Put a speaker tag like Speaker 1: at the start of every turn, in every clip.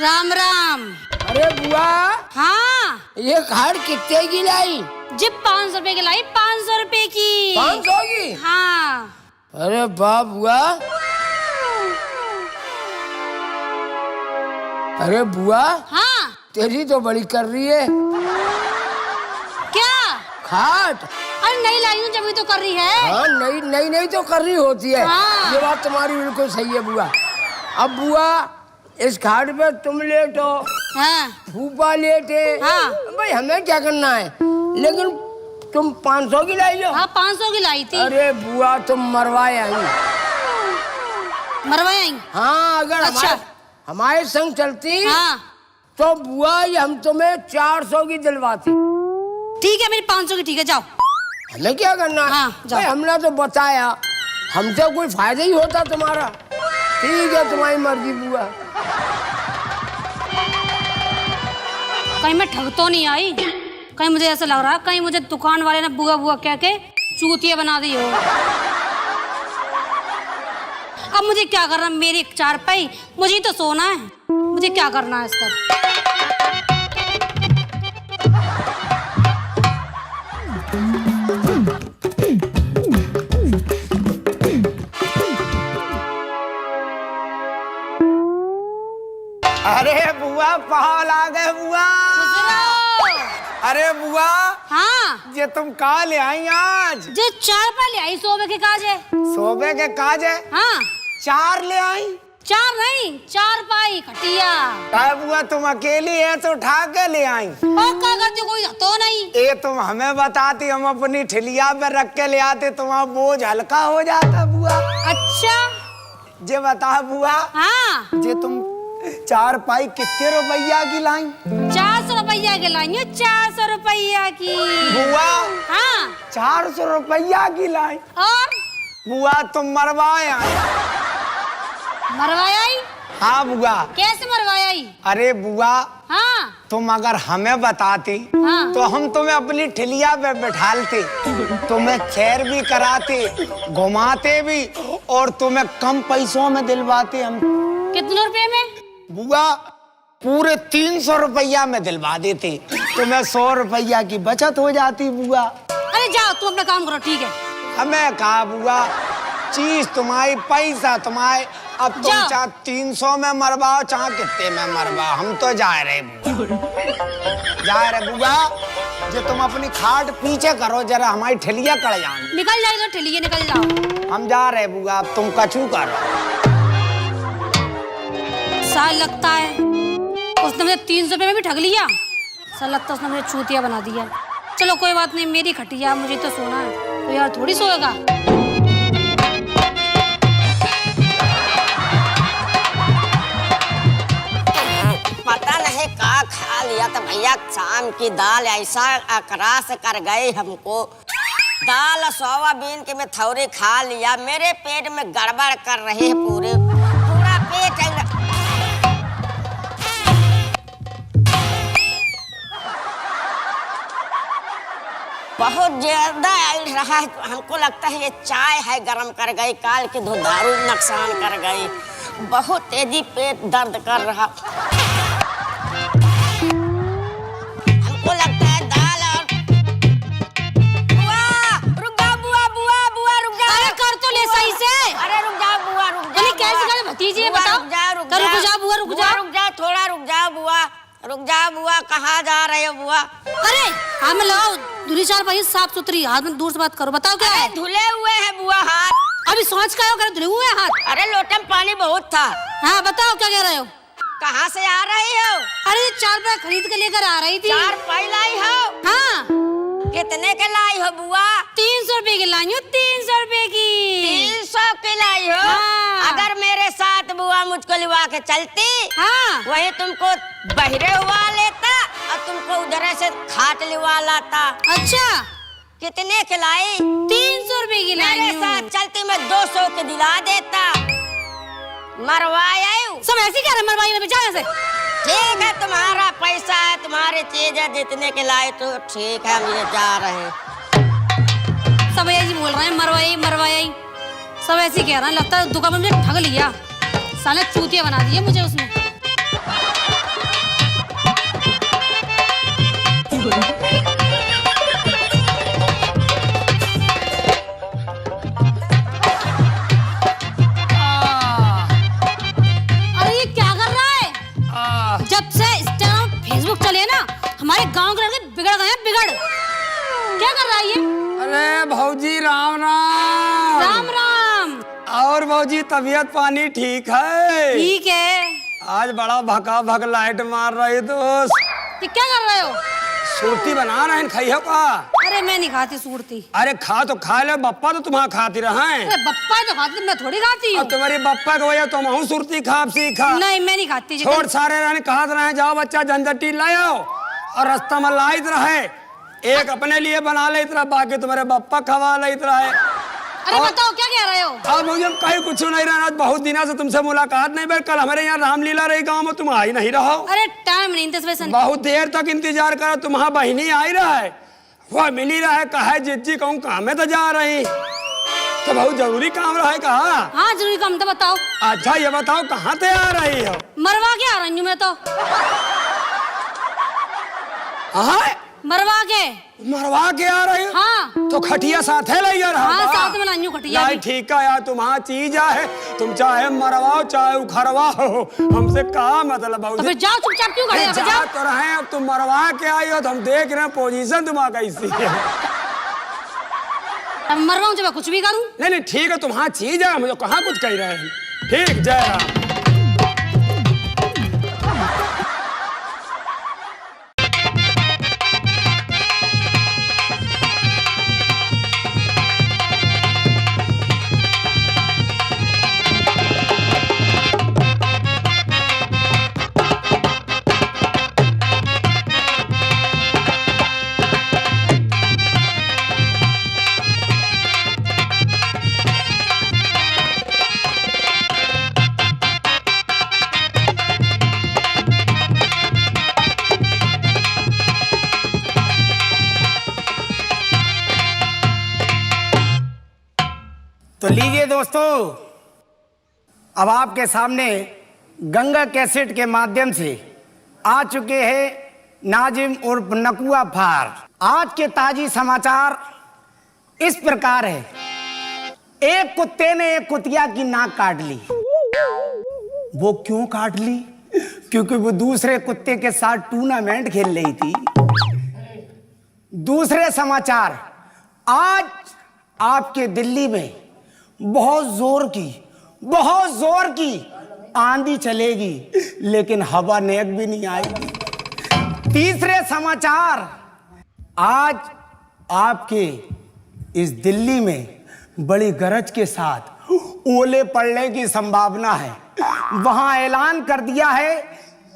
Speaker 1: राम राम।
Speaker 2: अरे बुआ,
Speaker 1: हाँ
Speaker 2: ये खाट कितने की लाई?
Speaker 1: जी 500 रुपए की लाई, 500 रुपए की।
Speaker 2: 500 की?
Speaker 1: हाँ।
Speaker 2: अरे वाह बुआ। अरे बुआ,
Speaker 1: हाँ
Speaker 2: तेरी तो बड़ी कर रही है।
Speaker 1: क्या?
Speaker 2: खाट?
Speaker 1: अरे नहीं लाई हूँ जब तो कर रही है।
Speaker 2: हाँ नई नई नई तो कर रही होती है।
Speaker 1: हाँ।
Speaker 2: ये बात तुम्हारी बिल्कुल सही है बुआ। अब बुआ, इस खाट पे तुम लेटो,
Speaker 1: हाँ
Speaker 2: फूफा लेटे।
Speaker 1: हाँ।
Speaker 2: भाई हमें क्या करना है, लेकिन तुम 500 की लाई लो।
Speaker 1: हाँ 500 की लाई थी।
Speaker 2: अरे बुआ, तुम मरवाए आई।
Speaker 1: मरवाए आई?
Speaker 2: हाँ, अगर
Speaker 1: अच्छा।
Speaker 2: हमारे संग चलती
Speaker 1: हाँ
Speaker 2: तो बुआ ये हम तुम्हें 400 की दिलवाती।
Speaker 1: ठीक है, मेरी 500 की ठीक है, जाओ।
Speaker 2: हमें क्या करना?
Speaker 1: हाँ, जाओ।
Speaker 2: भाई हमने तो बताया, हमसे कोई फायदा ही होता तुम्हारा। ठीक है, तुम्हारी मर्जी बुआ।
Speaker 1: कहीं मैं ठग तो नहीं आई? कहीं मुझे ऐसा लग रहा कहीं मुझे दुकान वाले ने बुआ बुआ कह के चूतिया बना दी हो। अब मुझे क्या करना, मेरी 4 पाई, मुझे तो सोना है, मुझे क्या करना है इसका।
Speaker 3: अरे बुआ, पाल आ गए बुआ। अरे बुआ,
Speaker 1: हाँ
Speaker 3: ये तुम कहाँ ले आई आज?
Speaker 1: जो 4 पाई ले आई, सोबे के काज है।
Speaker 3: सोबे के काज है?
Speaker 1: हाँ
Speaker 3: 4 ले आई?
Speaker 1: 4 नहीं, 4 पाई खटिया।
Speaker 3: क्या बुआ, तुम अकेली है तो उठा के ले आई?
Speaker 1: और क्या करते, कोई तो नहीं।
Speaker 3: ये तुम हमें बताती, हम अपनी ठिलिया पे रख के ले आते, तुम्हारा बोझ हल्का हो जाता बुआ।
Speaker 1: अच्छा
Speaker 3: जे बता बुआ,
Speaker 1: हाँ
Speaker 3: जे तुम 4 पाई कितने रुपया की लाई?
Speaker 1: 400 रुपया की लाई हूँ, 400 रुपया की।
Speaker 3: बुआ
Speaker 1: हाँ
Speaker 3: 400 रुपया की लाई?
Speaker 1: और
Speaker 3: बुआ तुम मरवाए आई?
Speaker 1: मरवाया ही?
Speaker 3: हाँ बुआ।
Speaker 1: कैसे मरवाया ही?
Speaker 3: अरे बुआ,
Speaker 1: हाँ
Speaker 3: तुम अगर हमें बताती
Speaker 1: हाँ।
Speaker 3: तो हम तुम्हें अपनी ठिलिया पे बैठालते, तुम्हें सैर भी कराते, घुमाते भी, और तुम्हें कम पैसों में दिलवाते हम।
Speaker 1: कितने रुपए में?
Speaker 3: बुआ पूरे 300 रुपया में दिलवा देते, तुम्हें 100 रुपया की बचत हो जाती बुआ।
Speaker 1: अरे जाओ तुम अपना काम करो, ठीक है।
Speaker 3: हमें कहा बुआ, चीज तुम्हारी, पैसा तुम्हारे, अब तुम
Speaker 1: जाओ।
Speaker 3: चाहे 300 में मरवाओ चाहे कितने में मरवाओ, हम तो जा रहे बुआ। जा रहे बुआ, जो तुम अपनी खाट पीछे करो जरा, हमारी ठेलिया कड़ जाएंगे।
Speaker 1: निकल जाएगा ठेलिए, निकल जाओ।
Speaker 3: हम जा रहे बुआ, अब तुम कछू करो।
Speaker 1: साल लगता है उसने मुझे 300 रुपए में भी ठग लिया। साल लगता है उसने मुझे चूतिया बना दिया। चलो कोई बात नहीं, मेरी खटिया, मुझे तो सोना है, तो यार थोड़ी सोएगा।
Speaker 4: पता नहीं का खा लिया था भैया, शाम की दाल ऐसा अकरास कर गई हमको। दाल सोयाबीन के मैं थोड़ी खा लिया, मेरे पेट में गड़बड़ कर रही है, पूरा पेट है। बहुत ज्यादा आयल रहा है, हमको लगता है ये चाय है गरम कर गई, काल की दारू नुकसान कर गई, बहुत तेजी पेट दर्द कर रहा। हमको लगता है दाल और बुआ, रुक जाओ बुआ, बुआ बुआ रुक जाओ।
Speaker 1: अरे कर तो ले सही से।
Speaker 4: अरे रुक जाओ बुआ, रुक जाओ।
Speaker 1: कैसे कर भतीजी, बताओ।
Speaker 4: रुक जाओ, रुक
Speaker 1: रुक जाओ बुआ, रुक जाओ।
Speaker 4: रुक जाओ, थोड़ा रुक जाओ बुआ, रुक जाओ बुआ, कहाँ जा रहे हो बुआ?
Speaker 1: अरे हाँ मैं लाओ धुली 4 पाई साफ सुथरी, हाथ में दूर से बात करो, बताओ क्या है?
Speaker 4: धुले हुए हैं बुआ हाथ।
Speaker 1: अभी सोच का कर धुले हुए हाथ?
Speaker 4: अरे लोटे में पानी बहुत था।
Speaker 1: हाँ बताओ क्या कह रहे हो?
Speaker 4: कहाँ से आ रही हो?
Speaker 1: अरे 4 पाई खरीद के लेकर आ रही थी।
Speaker 4: 4 पाई लाई हो?
Speaker 1: हाँ।
Speaker 4: कितने के लाई हो बुआ?
Speaker 1: 300 रुपए की लाई हूँ, 300 रुपए की।
Speaker 4: 300 की लाई हो?
Speaker 1: हाँ।
Speaker 4: अगर मेरे साथ बुआ मुझको लिवा के चलती,
Speaker 1: हाँ
Speaker 4: वही तुमको बहरे हुआ लेता और तुमको उधर से खाट लिवा लाता।
Speaker 1: अच्छा
Speaker 4: कितने के लाई?
Speaker 1: 300 रुपए की लाई
Speaker 4: मेरे
Speaker 1: हूँ।
Speaker 4: साथ चलती मैं 200 के दिला देता। मरवाया
Speaker 1: सब ऐसी कह रहे मरवाई में, जाओ ऐसे।
Speaker 4: ठीक है, तुम्हारा पैसा है, तुम्हारी चीज है, जितने के लाए तो ठीक है, हम ये जा रहे हैं।
Speaker 1: सब ऐसी बोल रहे हैं, मरवाई मरवाई, सब ऐसे कह रहे हैं। लगता है दुकान में मुझे ठग लिया, साले चूतिया बना दिए मुझे उसने। अरे ये क्या कर रहा है? जब से इंस्टाग्राम फेसबुक चले ना हमारे गांव के लड़के बिगड़ गए हैं, बिगड़। क्या कर रहा है ये?
Speaker 3: अरे भौजी राम राम।
Speaker 1: राम राम।
Speaker 3: और भौजी तबीयत पानी ठीक है?
Speaker 1: ठीक है।
Speaker 3: आज बड़ा भका भक लाइट मार रही दोस्त।
Speaker 1: ये क्या कर रहे हो?
Speaker 3: सुरती बना रहे हैं, खाइयो का?
Speaker 1: अरे मैं नहीं खाती सुरती।
Speaker 3: अरे खा तो खा ले, बप्पा तो तुम्हारा खाती रहे।
Speaker 1: अरे बप्पा तो खाती, मैं थोड़ी खाती हूँ।
Speaker 3: अब तुम्हारी बप्पा की वजह तुम हूँ सुरती खा सीखा।
Speaker 1: नहीं मैं नहीं खाती।
Speaker 3: छोड़ सारे रहने कहा रहे, जाओ बच्चा झंझटी लाओ और रास्ता में लाइत रहे। एक अपने लिए बना ले इतना, बाकी तुम्हारे बप्पा खवा ले इतना है।
Speaker 1: अरे बताओ क्या कह रहे हो?
Speaker 3: अब मुझे कहीं कुछ नहीं रहना, बहुत दिनों से तुमसे मुलाकात नहीं भाई। कल हमारे यहाँ रामलीला रही गांव में, तुम आई नहीं रहो।
Speaker 1: अरे टाइम नहीं था इसमें।
Speaker 3: बहुत देर तक इंतजार करो, तुम्हारा बहनी आई रहे, वह मिली रहे, कहा जिज्जी कहूँ काम में तो जा रही, तो बहुत जरूरी काम रहे। कहा
Speaker 1: हाँ जरूरी काम था, बताओ।
Speaker 3: अच्छा ये बताओ कहाँ से आ रही हो?
Speaker 1: मरवा के आ रही हूँ मैं तो। मरवा के।
Speaker 3: मरवा के आ रही हो?
Speaker 1: हाँ।
Speaker 3: तो खटिया साथ है ले यार।
Speaker 1: हाँ साथ में लाई हूँ खटिया भी।
Speaker 3: ठीक है यार, तुम्हारा चीज है, तुम चाहे मरवाओ चाहे उखरवाओ, हमसे क्या मतलब?
Speaker 1: तो फिर जाओ चुपचाप क्यों खड़े हो? जाओ
Speaker 3: तो रहे, अब तुम मरवा के आई हो तो हम देख रहे हैं पोजीशन तुम्हारा कैसी है।
Speaker 1: अब मरवाऊँ जब मैं कुछ भी करूँ?
Speaker 3: नहीं ठीक है, तुम्हारा चीज है, मुझे कहाँ कुछ कह रहे हैं। ठीक, जय राम।
Speaker 2: तो लीजिए दोस्तों, अब आपके सामने गंगा कैसेट के माध्यम से आ चुके हैं नाजिम उर्फ नकुआ फार। आज के ताजी समाचार इस प्रकार है। एक कुत्ते ने एक कुतिया की नाक काट ली। वो क्यों काट ली? क्योंकि वो दूसरे कुत्ते के साथ टूर्नामेंट खेल रही थी। दूसरे समाचार, आज आपके दिल्ली में बहुत जोर की आंधी चलेगी, लेकिन हवा नेक भी नहीं आएगी। तीसरे समाचार, आज आपके इस दिल्ली में बड़ी गरज के साथ ओले पड़ने की संभावना है। वहां ऐलान कर दिया है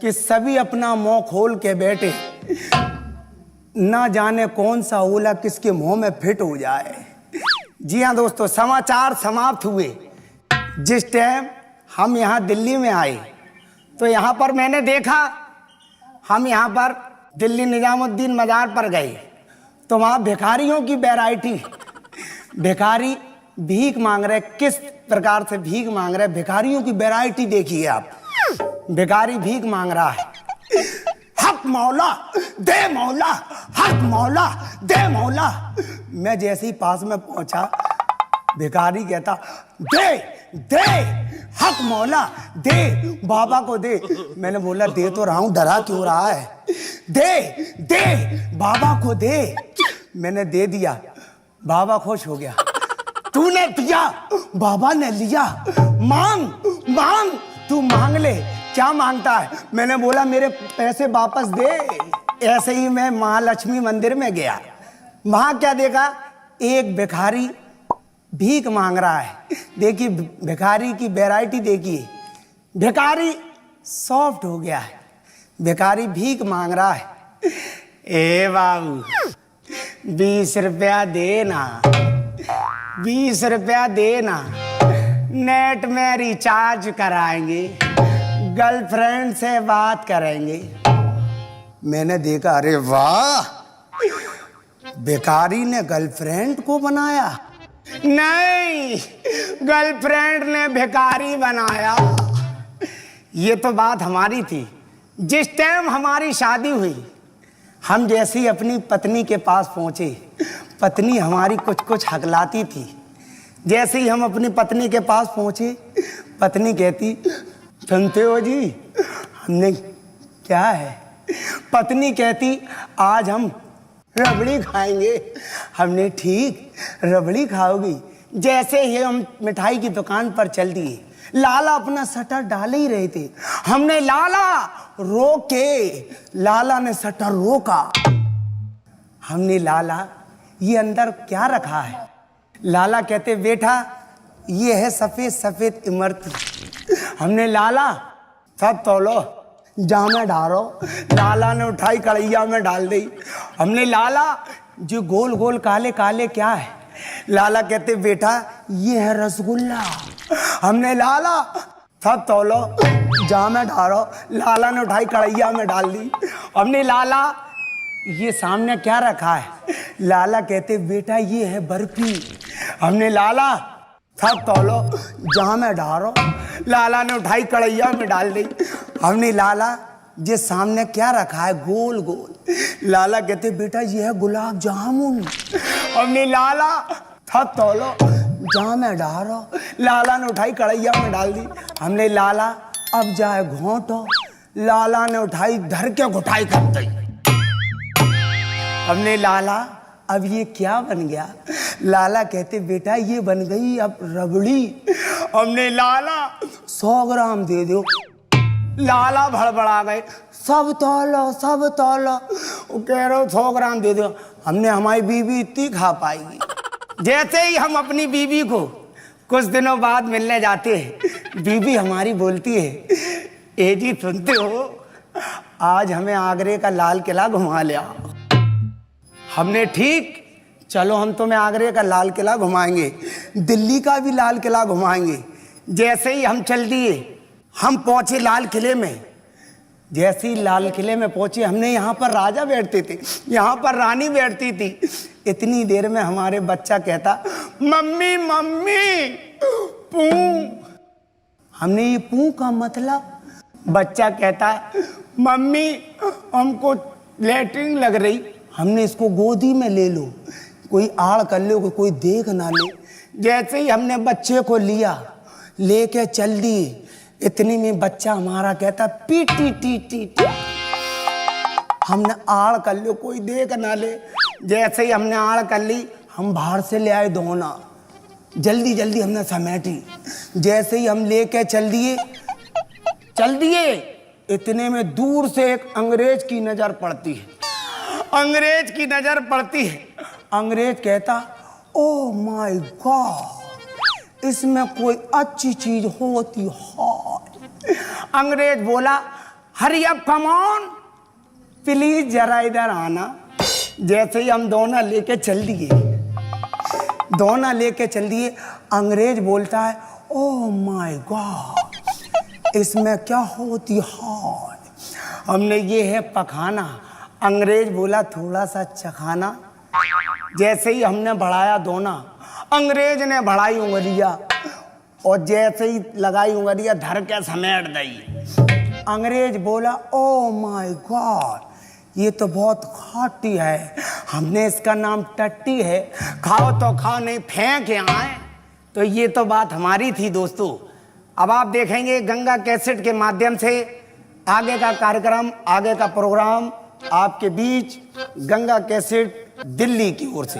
Speaker 2: कि सभी अपना मुंह खोल के बैठे, ना जाने कौन सा ओला किसके मुंह में फिट हो जाए। जी हाँ दोस्तों, समाचार समाप्त हुए। जिस टाइम हम यहाँ दिल्ली में आए तो यहाँ पर मैंने देखा, हम यहाँ पर दिल्ली निजामुद्दीन मजार पर गए तो वहाँ भिखारियों की वैरायटी, भिखारी भीख मांग रहे, किस प्रकार से भीख मांग रहे, भिखारियों की वैरायटी देखिए आप। भिखारी भीख मांग रहा है, हक मौला दे मौला, हक मौला दे मौला। मैं जैसे ही पास में पहुंचा, भिखारी कहता दे दे हक मौला दे, बाबा को दे। मैंने बोला दे तो रहा हूं, डरा क्यों रहा है? दे दे बाबा को दे। मैंने दे दिया, बाबा खुश हो गया। तूने दिया, बाबा ने लिया, मांग मांग, तू मांग ले। क्या मांगता है? मैंने बोला मेरे पैसे वापस दे। ऐसे ही मैं महालक्ष्मी मंदिर में गया, वहां क्या देखा, एक भिखारी भीख मांग रहा है। देखिए भिखारी की वैरायटी देखिए, भिखारी सॉफ्ट हो गया है, भिखारी भीख मांग रहा है। ए बाबू 20 रुपया देना, 20 रुपया देना, नेट में रिचार्ज कराएंगे, गर्लफ्रेंड से बात करेंगे। मैंने देखा, अरे वाह, भिखारी ने गर्लफ्रेंड को बनाया? नहीं, गर्लफ्रेंड ने भिखारी बनाया। ये तो बात हमारी थी। जिस टाइम हमारी शादी हुई, हम जैसे ही अपनी पत्नी के पास पहुंचे, पत्नी हमारी कुछ कुछ हकलाती थी। जैसे ही हम अपनी पत्नी के पास पहुंचे, पत्नी कहती, सुनते हो जी? हमने क्या है? पत्नी कहती, आज हम रबड़ी खाएंगे। हमने ठीक, रबड़ी खाओगी? जैसे ही हम मिठाई की दुकान पर चल दिए, लाला अपना शटर डाल ही रहे थे। हमने लाला रोके, लाला ने शटर रोका। हमने लाला ये अंदर क्या रखा है? लाला कहते, बेटा ये है सफेद सफेद इमरती। हमने लाला सब तोलो, जामे डालो। लाला ने उठाई कढ़ैया में डाल दी। हमने लाला जो गोल गोल काले काले क्या है? लाला कहते, बेटा ये है रसगुल्ला। हमने लाला सब तोलो, जामे डालो। लाला ने उठाई कढ़ैया में डाल दी। हमने लाला ये सामने क्या रखा है? लाला कहते, बेटा ये है बर्फी। हमने लाला सब तोलो, जामे डालो। लाला ने उठाई कढ़ैया में डाल दी। हमने लाला ये सामने क्या रखा है? गोल गोल। लाला कहते, बेटा ये है गुलाब जामुन। हमने लाला सब तोलो, जामे डालो। लाला ने उठाई कढ़ैया में डाल दी। हमने लाला अब जाए घोंटो। लाला ने उठाई धर के घुटाई कर दी। हमने लाला अब ये क्या बन गया? लाला कहते, बेटा ये बन गई अब रबड़ी। हमने लाला 100 ग्राम दे दो। लाला भड़बड़ा गए, सब तौलो सब तौलो। वो कह रहे हो 100 ग्राम दे दो। हमने हमारी बीवी इतनी खा पाएगी। जैसे ही हम अपनी बीवी को कुछ दिनों बाद मिलने जाते हैं, बीवी हमारी बोलती है, ए जी सुनते हो, आज हमें आगरे का लाल किला घुमा लिया। हमने ठीक, चलो हम तुम्हें आगरे का लाल किला घुमाएंगे, दिल्ली का भी लाल किला घुमाएंगे। जैसे ही हम चल दिए, हम पहुंचे लाल किले में। जैसे ही लाल किले में पहुंचे, हमने यहाँ पर राजा बैठते थे, यहाँ पर रानी बैठती थी। इतनी देर में हमारे बच्चा कहता, मम्मी मम्मी पू। हमने ये पू का मतलब? बच्चा कहता, मम्मी हमको लैट्रिन लग रही। हमने इसको गोदी में ले लो, कोई आड़ कर लो, कोई देख ना ले। जैसे ही हमने बच्चे को लिया, लेके चल दिए, इतनी में बच्चा हमारा कहता, P T T T T. हमने आड़ कर लो, कोई देख ना ले। जैसे ही हमने आड़ कर ली, हम बाहर से ले आए दोना। जल्दी जल्दी हमने समेटी। जैसे ही हम लेके चल दिए, इतने में दूर से एक अंग्रेज की नजर पड़ती है। अंग्रेज की नजर पड़ती है। अंग्रेज कहता, ओ माय गॉड, इसमें कोई अच्छी चीज होती है। अंग्रेज बोला, hurry up come on, please जरा इधर आना। जैसे ही हम दोना लेके चल दिए, अंग्रेज बोलता है, ओ माय गॉड, इसमें क्या होती है? हमने ये है पखाना। अंग्रेज बोला, थोड़ा सा चखाना। जैसे ही हमने बढ़ाया दोना, अंग्रेज ने बढ़ाई उंगलियां, और जैसे ही लगाई उंगलियां, धर के समेट दी। अंग्रेज बोला, ओ माय गॉड, ये तो बहुत खाटी है, हमने इसका नाम टट्टी है, खाओ तो खाओ, नहीं फेंक आए। तो ये तो बात हमारी थी दोस्तों। अब आप देखेंगे गंगा कैसेट के माध्यम से आगे का कार्यक्रम, आगे का प्रोग्राम आपके बीच, गंगा कैसेट दिल्ली की ओर से।